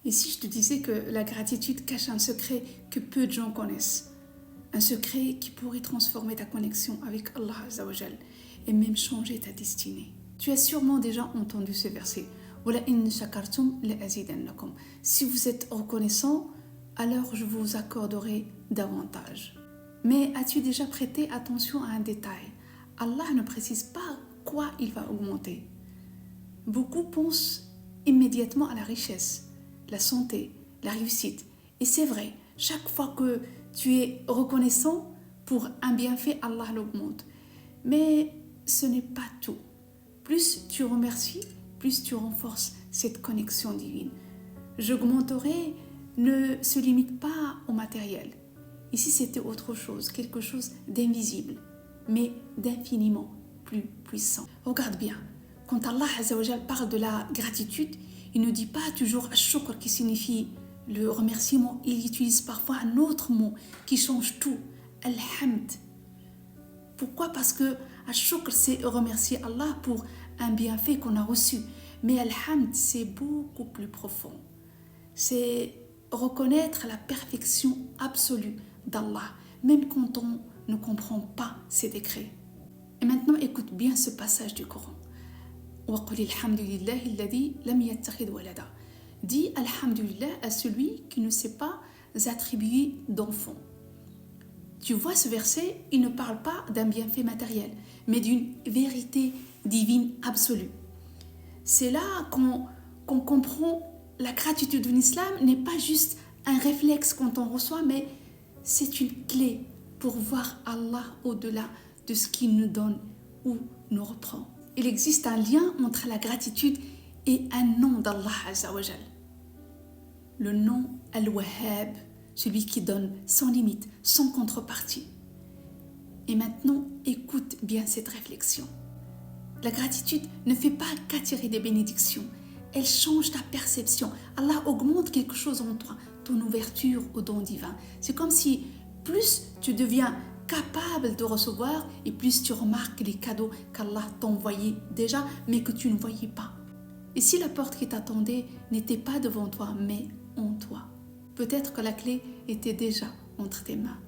Et si je te disais que la gratitude cache un secret que peu de gens connaissent, un secret qui pourrait transformer ta connexion avec Allah Azza wa Jal et même changer ta destinée. Tu as sûrement déjà entendu ce verset. وَلَئِنْ شَكَرْتُمْ لَأَزِيدَنَّكُمْ. Si vous êtes reconnaissant, alors je vous accorderai davantage. Mais as-tu déjà prêté attention à un détail? Allah ne précise pas quoi il va augmenter. Beaucoup pensent immédiatement à la richesse, la santé, la réussite. Et c'est vrai, chaque fois que tu es reconnaissant pour un bienfait, Allah l'augmente. Mais ce n'est pas tout. Plus tu remercies, plus tu renforces cette connexion divine. J'augmenterai ne se limite pas au matériel. Ici, c'était autre chose, quelque chose d'invisible, mais d'infiniment plus puissant. Regarde bien, quand Allah Azza wa Jal parle de la gratitude, il ne dit pas toujours ash-shukr qui signifie le remerciement. Il utilise parfois un autre mot qui change tout, al-hamd. Pourquoi? Parce que ash-shukr, c'est remercier Allah pour un bienfait qu'on a reçu. Mais al-hamd, c'est beaucoup plus profond. C'est reconnaître la perfection absolue d'Allah, même quand on ne comprend pas ses décrets. Et maintenant, écoute bien ce passage du Coran. وَقُلِ الْحَمْدُ لِلَّهِ الَّذِي لَمْ يَتَّخِذْ وَلَدًا. Dis Alhamdulillah à celui qui ne sait pas attribuer d'enfant. Tu vois ce verset, il ne parle pas d'un bienfait matériel, mais d'une vérité divine absolue. C'est là qu'on comprend la gratitude en islam n'est pas juste un réflexe quand on reçoit, mais c'est une clé pour voir Allah au-delà de ce qu'il nous donne ou nous reprend. Il existe un lien entre la gratitude et un nom d'Allah Azza wa Jal. Le nom Al-Wahhab, celui qui donne sans limite, sans contrepartie. Et maintenant, écoute bien cette réflexion. La gratitude ne fait pas qu'attirer des bénédictions. Elle change ta perception. Allah augmente quelque chose en toi, ton ouverture au don divin. C'est comme si plus tu deviens capable de recevoir et plus tu remarques les cadeaux qu'Allah t'envoyait déjà, mais que tu ne voyais pas. Et si la porte qui t'attendait n'était pas devant toi, mais en toi, peut-être que la clé était déjà entre tes mains.